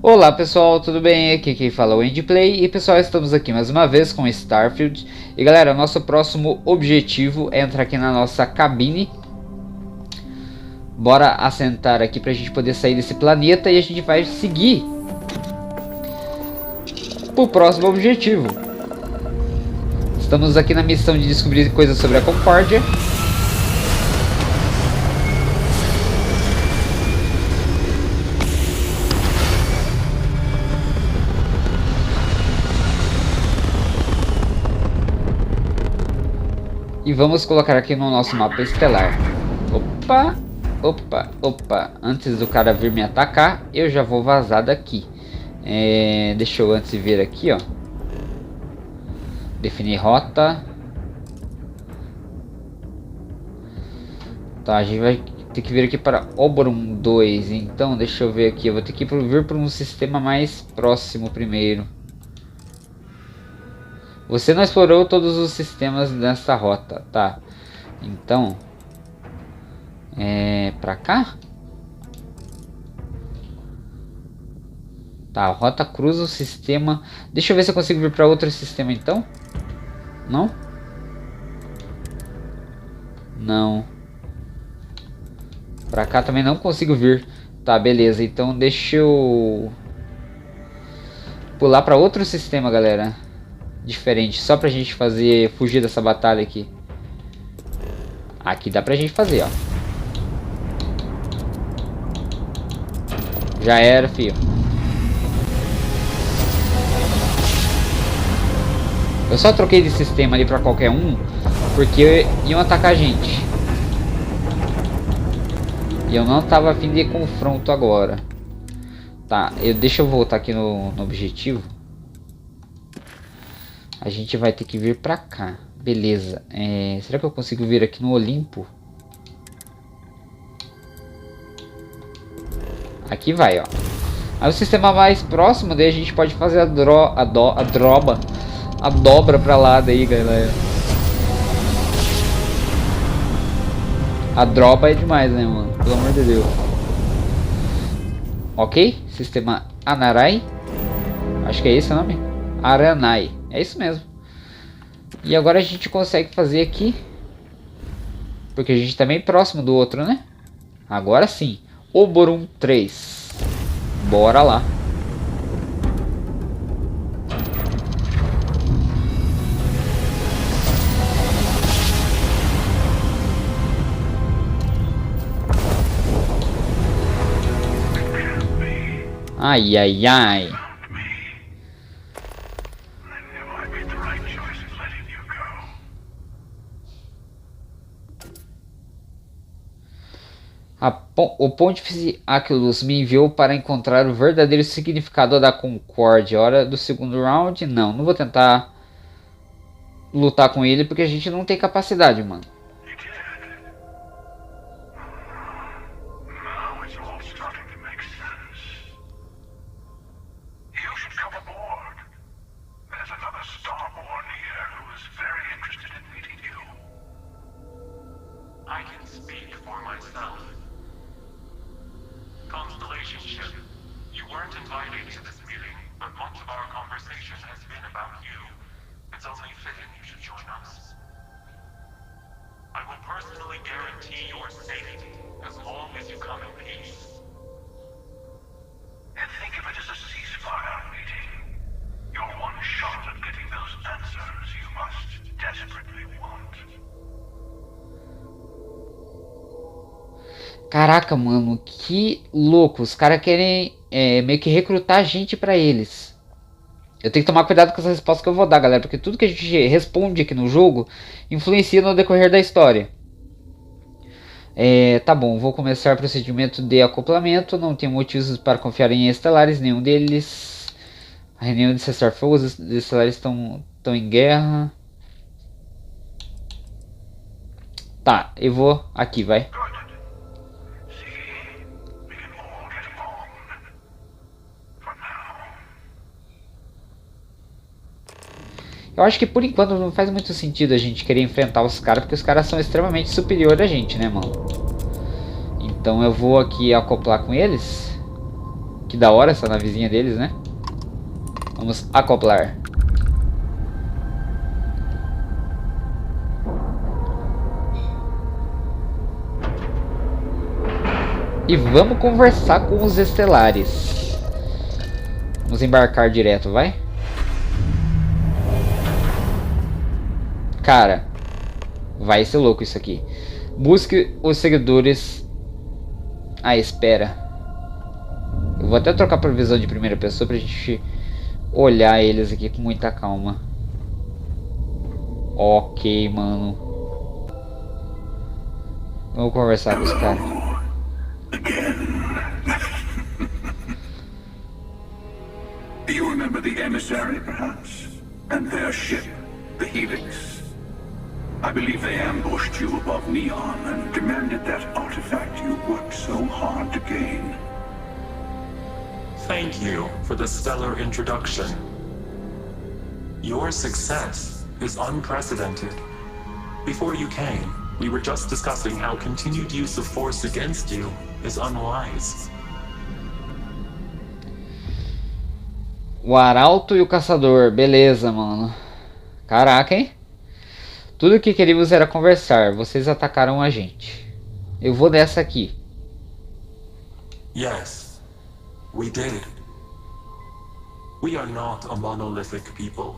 Olá pessoal, tudo bem? Aqui quem fala é o Endplay e pessoal, estamos aqui mais uma vez com Starfield. E galera, nosso próximo objetivo é entrar aqui na nossa cabine. Bora assentar aqui pra gente poder sair desse planeta e a gente vai seguir pro próximo objetivo. Estamos aqui na missão de descobrir coisas sobre a Concórdia. E vamos colocar aqui no nosso mapa estelar. Opa. Antes do cara vir me atacar, eu já vou vazar daqui. Deixa eu antes ver aqui, ó. Definir rota. Tá, a gente vai ter que vir aqui para Oberon 2. Então, deixa eu ver aqui. Eu vou ter que vir para um sistema mais próximo primeiro. Você não explorou todos os sistemas nessa rota, tá? Então, pra cá? Tá, a rota cruza o sistema. Deixa eu ver se eu consigo vir para outro sistema então. Não? Não. Pra cá também não consigo vir. Tá, beleza. Então deixa eu pular para outro sistema, galera. Diferente, só pra gente fugir dessa batalha aqui. Aqui dá pra gente fazer, ó. Já era, filho. Eu só troquei de sistema ali pra qualquer um porque iam atacar a gente. E eu não tava a fim de confronto agora. Tá, deixa eu voltar aqui no objetivo. A gente vai ter que vir pra cá. Beleza. Será que eu consigo vir aqui no Olimpo? Aqui vai, ó. Aí o sistema mais próximo, daí a gente pode fazer a dobra pra lá daí, galera. A droba é demais, né, mano? Pelo amor de Deus. Ok. Sistema Anarai. Acho que é esse o nome. Aranai. É isso mesmo. E agora a gente consegue fazer aqui. Porque a gente tá bem próximo do outro, né? Agora sim. Oberon 3. Bora lá. Ai. O Pontífice Aquilus me enviou para encontrar o verdadeiro significado da Concórdia. Hora do segundo round? Não vou tentar lutar com ele porque a gente não tem capacidade, mano. Caraca, mano, que louco. Os caras querem meio que recrutar gente pra eles. Eu tenho que tomar cuidado com essa resposta que eu vou dar, galera. Porque tudo que a gente responde aqui no jogo influencia no decorrer da história. Tá bom, vou começar o procedimento de acoplamento. Não tenho motivos para confiar em estelares, nenhum deles. A reunião de cessar fogo, os estelares estão em guerra. Tá, eu vou aqui, vai. Eu acho que por enquanto não faz muito sentido a gente querer enfrentar os caras, porque os caras são extremamente superiores a gente, né, mano? Então eu vou aqui acoplar com eles. Que da hora essa navezinha deles, né? Vamos acoplar. E vamos conversar com os estelares. Vamos embarcar direto, vai? Cara, vai ser louco isso aqui. Busque os seguidores à espera. Eu vou até trocar para visão de primeira pessoa pra gente olhar eles aqui com muita calma. Ok, mano. Vamos conversar com os caras. Do you remember the emissary, perhaps? And their ship, the Helix? I believe they ambushed you above Neon and demanded that artifact you worked so hard to gain. Thank you for the stellar introduction. Your success is unprecedented. Before you came, we were just discussing how continued use of force against you is unwise. O Arauto e o Caçador, beleza, mano. Caraca, hein? Tudo que queríamos era conversar. Vocês atacaram a gente. Eu vou dessa aqui. Yes, we did. We are not a monolithic people.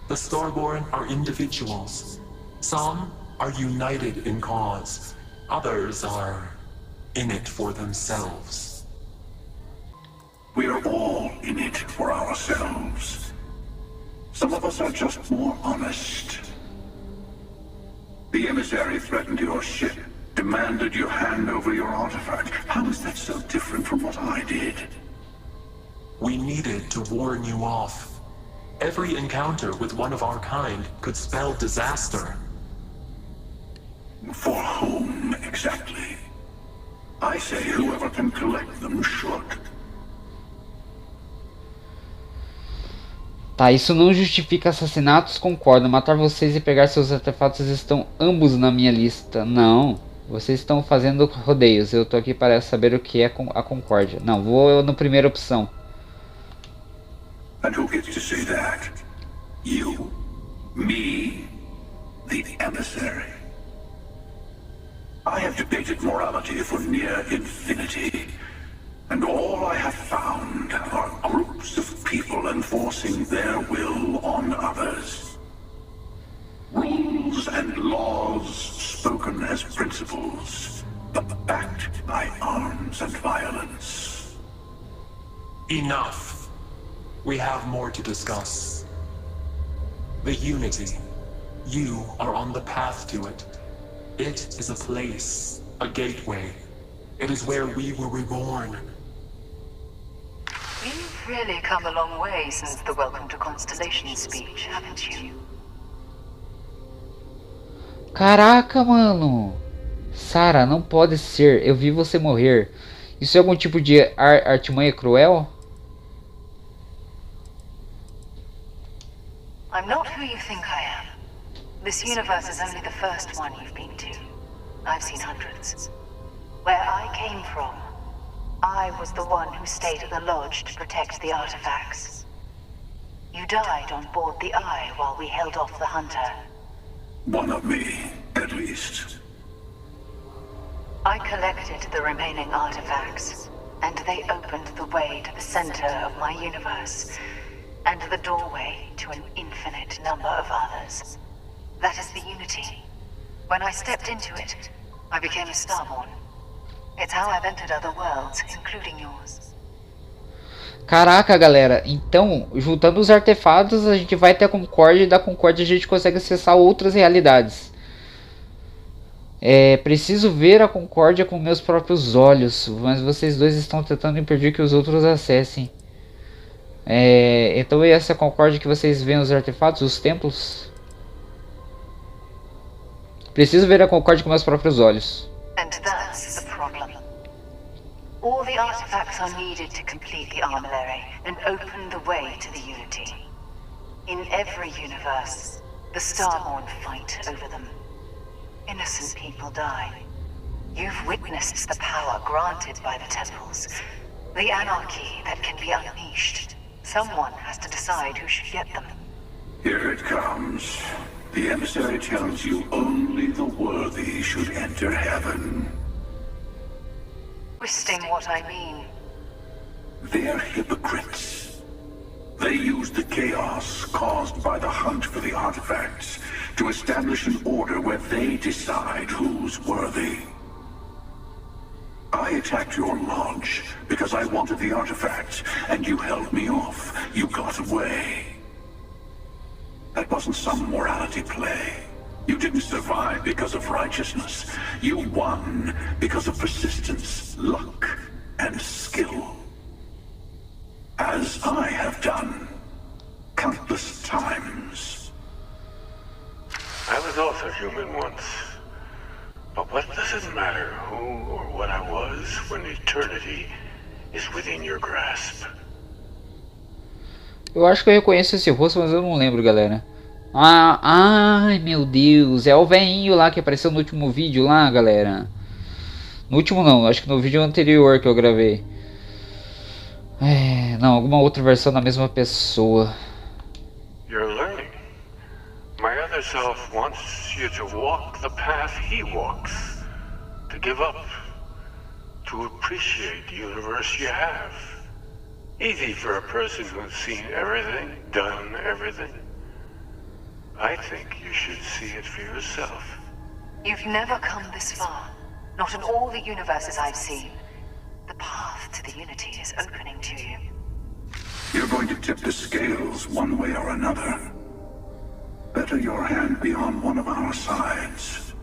The Starborn are individuals. Some are united in cause. Others are in it for themselves. We are all in it for ourselves. Some of us are just more honest. The emissary threatened your ship, demanded you hand over your artifact. How is that so different from what I did? We needed to warn you off. Every encounter with one of our kind could spell disaster. For whom, exactly? I say whoever can collect them should. Tá, isso não justifica assassinatos, concordo. Matar vocês e pegar seus artefatos estão ambos na minha lista. Não, vocês estão fazendo rodeios. Eu tô aqui para saber o que é a concórdia. Não, vou na primeira opção. And who gets to say that? You? Me? The emissary? I have debated morality for near infinity. And all I have found are groups of people enforcing their will on others. Rules and laws spoken as principles, but backed by arms and violence. Enough. We have more to discuss. The Unity. You are on the path to it. It is a place, a gateway. It is where we were reborn. You've really come a long way since the Welcome to Constellation speech, haven't you? Caraca, mano. Sarah, não pode ser. Eu vi você morrer. Isso é algum tipo de artimanha cruel? I'm not who you think I am. This universe is only the first one you've been to. I've seen hundreds. Where I came from, I was the one who stayed at the lodge to protect the artifacts. You died on board the Eye while we held off the Hunter. One of me, at least. I collected the remaining artifacts, and they opened the way to the center of my universe, and the doorway to an infinite number of others. That is the Unity. When I stepped into it, I became a Starborn. It's how I've entered other worlds, including yours. Caraca, galera. Então, juntando os artefatos, a gente vai ter a concórdia. E da concórdia a gente consegue acessar outras realidades. Preciso ver a concórdia com meus próprios olhos. Mas vocês dois estão tentando impedir que os outros acessem. Então essa concórdia que vocês veem os artefatos, os templos. Preciso ver a concórdia com meus próprios olhos. And that's the problem. All the artifacts are needed to complete the armillary and open the way to the Unity. In every universe, the Starborn fight over them. Innocent people die. You've witnessed the power granted by the temples. The anarchy that can be unleashed. Someone has to decide who should get them. Here it comes. The emissary tells you only the worthy should enter heaven. Twisting what I mean. They're hypocrites. They use the chaos caused by the hunt for the artifacts to establish an order where they decide who's worthy. I attacked your lodge because I wanted the artifacts, and you held me off. You got away. That wasn't some morality play. You didn't survive because of righteousness. You won because of persistence, luck, and skill. As I have done countless times. I was also human once. But what does it matter who or what I was when eternity is within your grasp? Eu acho que eu reconheço esse rosto, mas eu não lembro, galera. Ai, meu Deus. É o velhinho lá que apareceu no último vídeo lá, galera. No último não, acho que no vídeo anterior que eu gravei. Não, alguma outra versão da mesma pessoa. You're learning. My other self wants you to walk the path he walks. To give up. To appreciate the universe you have. Easy for a person who's seen everything, done everything. I think you should see it for yourself. You've never come this far. Not in all the universes I've seen. The path to the Unity is opening to you. You're going to tip the scales one way or another. Better your hand be on one of our sides.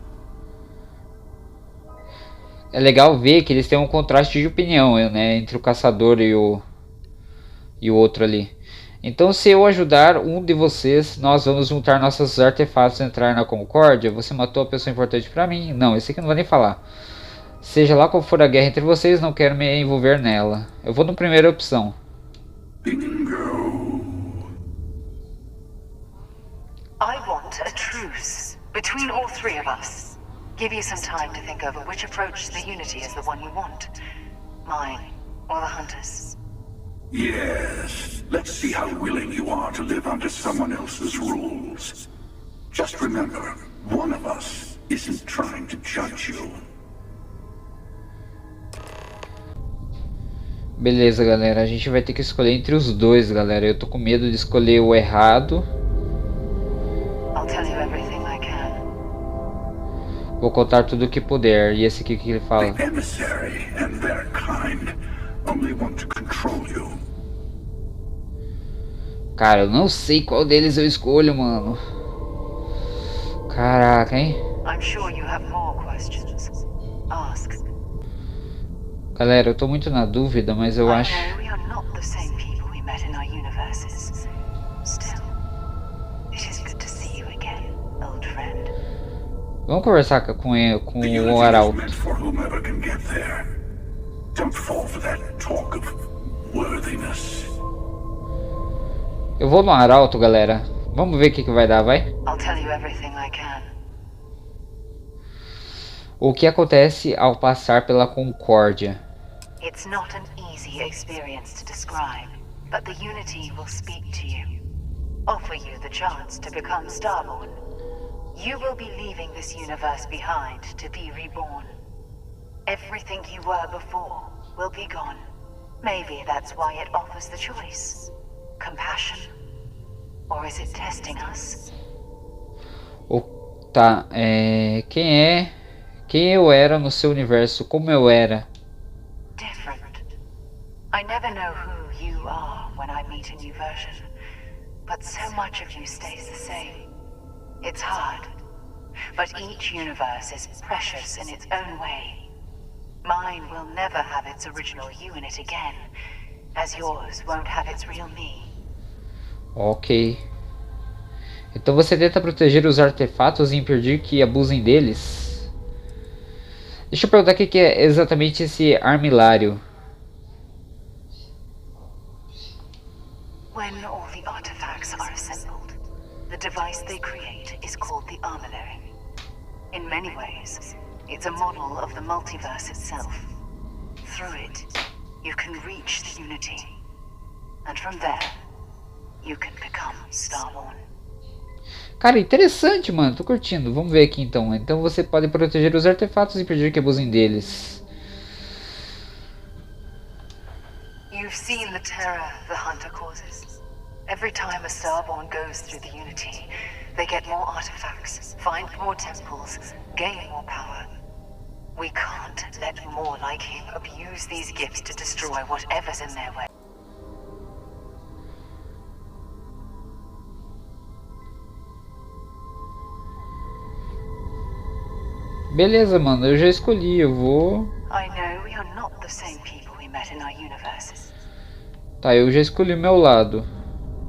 É legal ver que eles têm um contraste de opinião, né, entre o caçador e o outro ali. Então, se eu ajudar um de vocês, nós vamos juntar nossos artefatos e entrar na concórdia. Você matou a pessoa importante pra mim? Não, esse aqui não vou nem falar. Seja lá qual for a guerra entre vocês, não quero me envolver nela. Eu vou na primeira opção. Bingo. I want a truce between all three of us. Give you some time to think over which approach to the Unity is the one you want. Mine or the Hunters. Yes, let's see how willing you are to live under someone else's rules. Just remember, one of us isn't trying to judge you. Beleza, galera, a gente vai ter que escolher entre os dois, galera. Eu tô com medo de escolher o errado. I'll tell you everything I can. Vou contar tudo o que puder. E esse aqui que ele fala? The emissary and their kind only want to control you. Cara, eu não sei qual deles eu escolho, mano. Caraca, hein? I'm sure you have more questions. Ask. Galera, eu tô muito na dúvida, mas eu acho... I know we are not the same people we met in our universes. Still, it is good to see you again, old friend. Vamos conversar com o Arauto. Don't fall for that talk of worthiness. Eu vou no Arauto, galera. Vamos ver o que vai dar, vai? I'll tell you everything I can. O que acontece ao passar pela concórdia? It's not an easy experience to describe, but the Unity will speak to you. Offer you the chance to become Starborn. You will be leaving this universe behind to be reborn. Everything you were before will be gone. Maybe that's why it offers the choice. Compassion? Or is it testing us? Tá, quem eu era no seu universo, como eu era? Different. I never know who you are when I meet a new version, but so much of you stays the same. It's hard, but each universe is precious in its own way. Mine will never have its original you in it again, as yours won't have its real me. Ok. Então você tenta proteger os artefatos e impedir que abusem deles? Deixa eu perguntar o que é exatamente esse armilário. When all the artifacts are assembled, the device they create is called the armillary. In many ways, it's a model of the multiverse itself. Through it, you can reach the Unity. And from there, you can become Starborn. Cara, interessante, mano. Tô curtindo. Vamos ver aqui então. Então você pode proteger os artefatos e impedir que abusem deles. You've seen the terror the Hunter causes. Every time a Starborn goes through the Unity, they get more artifacts, find more temples, gain more power. We can't let more like him abuse these gifts to destroy whatever's in their way. Beleza, mano. Eu já escolhi. Eu vou... I know you're not the same people we met in our universe. Tá, eu já escolhi o meu lado.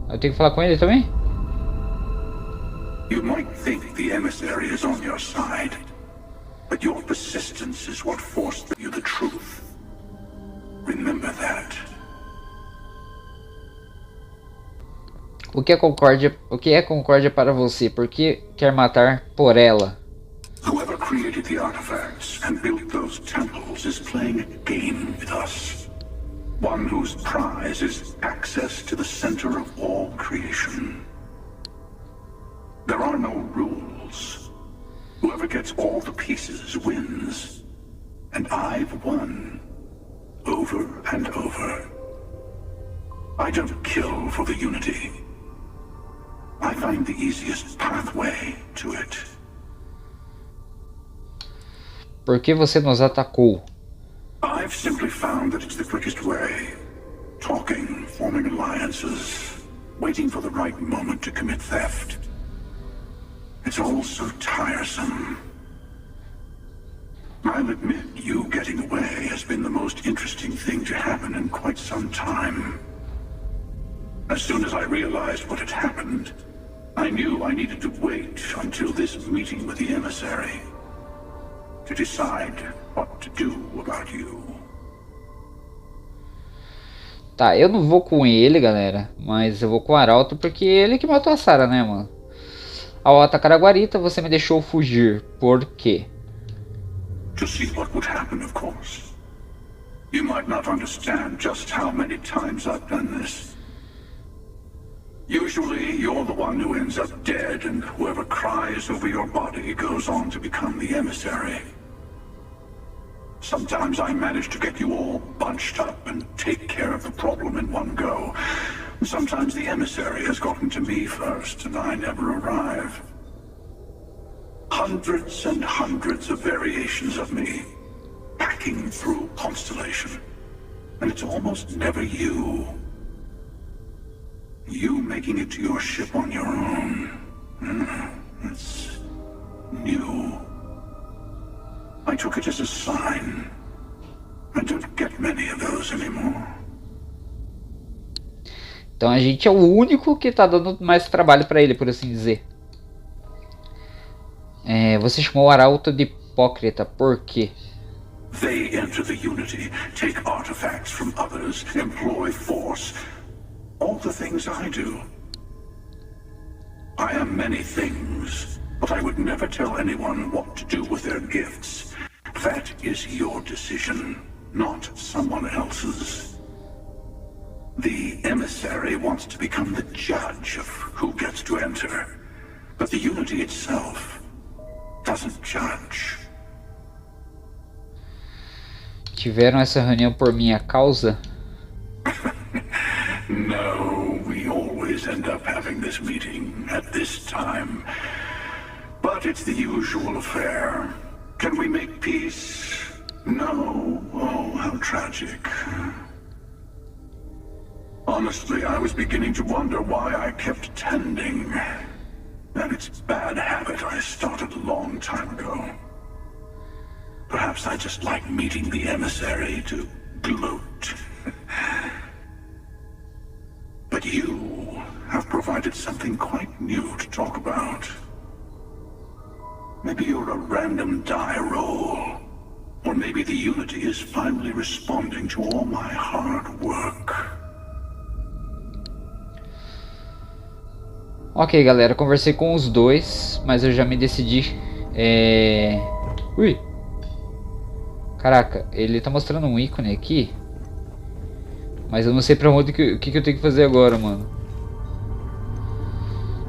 Eu tenho que falar com ele também? You might think the emissary is on your side, but your persistence is what forced you the truth. Remember that. O que é concórdia para você? Por que quer matar por ela? Whoever created the artifacts and built those temples is playing a game with us. One whose prize is access to the center of all creation. There are no rules. Whoever gets all the pieces wins. And I've won. Over and over. I don't kill for the Unity. I find the easiest pathway to it. Por que você nos atacou? I've simply found that it's the quickest way. Talking, forming alliances, waiting for the right moment to commit theft. It's all so tiresome. I'll admit you getting away has been the most interesting thing to happen in quite some time. As soon as I realized what had happened, I knew I needed to wait until this meeting with the emissary to decide what to do about you. Tá, eu não vou com ele, galera, mas eu vou com o Arauto porque ele que matou a Sarah, né, mano? Ao atacar a guarita, você me deixou fugir. Por quê? To see what would happen, of course. You might not understand just how many times I've done this. Usually, you're the one who ends up dead, and whoever cries over your body goes on to become the emissary. Sometimes I manage to get you all bunched up and take care of the problem in one go. Sometimes the emissary has gotten to me first, and I never arrive. Hundreds and hundreds of variations of me, hacking through Constellation. And it's almost never you. You making it to your ship on your own. It's new. I took it as a sign. I don't get many of those anymore. Então a gente é o único que tá dando mais trabalho pra ele, por assim dizer. Você chamou o Arauto de hipócrita, por quê? They enter the Unity, take artifacts from others, employ force. All the things I do. I am many things, but I would never tell anyone what to do with their gifts. That is your decision, not someone else's. The emissary wants to become the judge of who gets to enter, but the Unity itself doesn't judge. Tiveram essa reunião por minha causa? No, we always end up having this meeting at this time. But it's the usual affair. Can we make peace? No. Oh, how tragic. Honestly, I was beginning to wonder why I kept attending. And it's a bad habit I started a long time ago. Perhaps I just like meeting the emissary to gloat. But you have provided something quite new to talk about. Maybe you're a random die roll. Or maybe the Unity is finally responding to all my hard work. Ok, galera, conversei com os dois, mas eu já me decidi. Ui! Caraca, ele tá mostrando um ícone aqui. Mas eu não sei pra onde o que eu tenho que fazer agora, mano.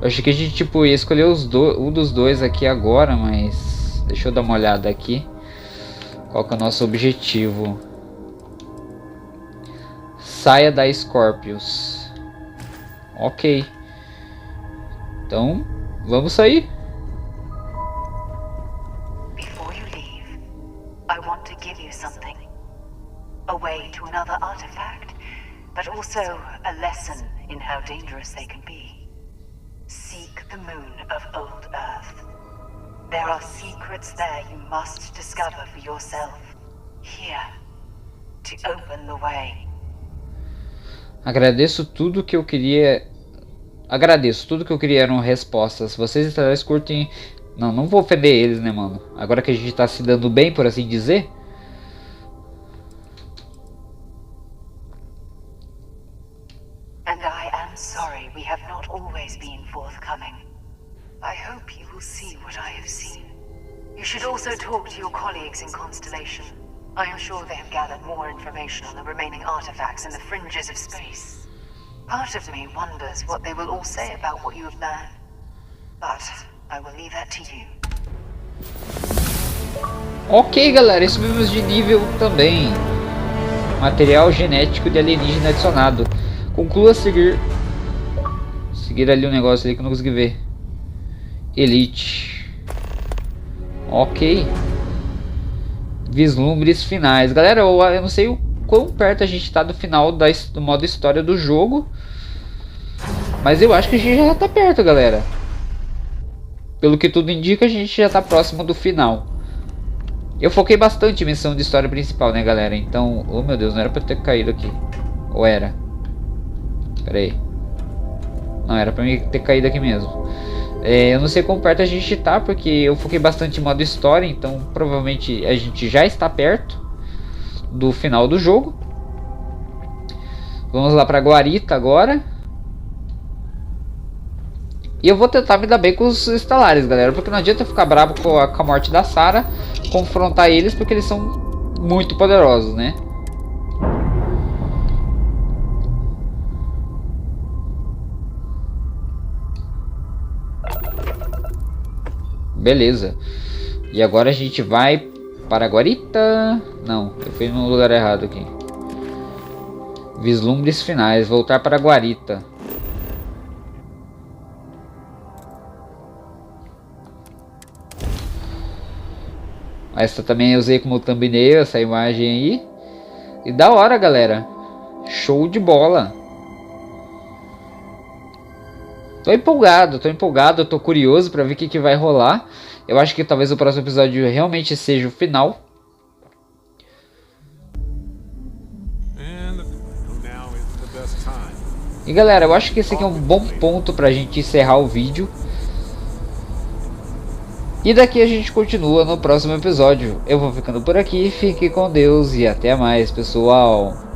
Eu achei que a gente tipo ia escolher um dos dois aqui agora, mas deixa eu dar uma olhada aqui. Qual que é o nosso objetivo? Saia da Scorpius. Ok. Então, vamos sair. Before you leave, I want to give you something. A way to another artifact, but also a lesson in how dangerous they can be. Seek the moon of old Earth. There are secrets there you must discover for yourself. Here, to open the way. Agradeço tudo que eu queria. Agradeço tudo que eu queria eram respostas. Vocês estelares curtem. Não vou ofender eles, né, mano? Agora que a gente tá se dando bem, por assim dizer. And I am sorry we have not always been forthcoming. I hope you will see what I have seen. You should also talk to your colleagues in Constellation. I am sure they have gathered more information on the remaining artifacts in the fringes of space. Part of me wonders what they will all say about what you have learned. But I will leave that to you. Ok, galera, subimos de nível também. Material genético de alienígena adicionado. Conclua seguir ali um negócio ali que eu não consegui ver. Elite. Ok. Vislumbres finais. Galera, eu não sei o quão perto a gente tá do final do modo história do jogo. Mas eu acho que a gente já tá perto, galera. Pelo que tudo indica, a gente já tá próximo do final. Eu foquei bastante em missão de história principal, né, galera? Então, oh meu Deus, não era pra eu ter caído aqui. Ou era? Pera aí. Não, era pra mim ter caído aqui mesmo. Eu não sei quão perto a gente tá, porque eu foquei bastante em modo história, então provavelmente a gente já está perto do final do jogo. Vamos lá pra Guarita agora. E eu vou tentar me dar bem com os estelares, galera, porque não adianta eu ficar bravo com a morte da Sarah, confrontar eles, porque eles são muito poderosos, né? Beleza. E agora a gente vai para Guarita. Não, eu fui no lugar errado aqui. Vislumbres finais. Voltar para Guarita. Essa também eu usei como thumbnail, essa imagem aí. E da hora, galera. Show de bola. Tô empolgado, tô curioso pra ver o que vai rolar. Eu acho que talvez o próximo episódio realmente seja o final. E galera, eu acho que esse aqui é um bom ponto pra gente encerrar o vídeo. E daqui a gente continua no próximo episódio. Eu vou ficando por aqui, fique com Deus e até mais, pessoal.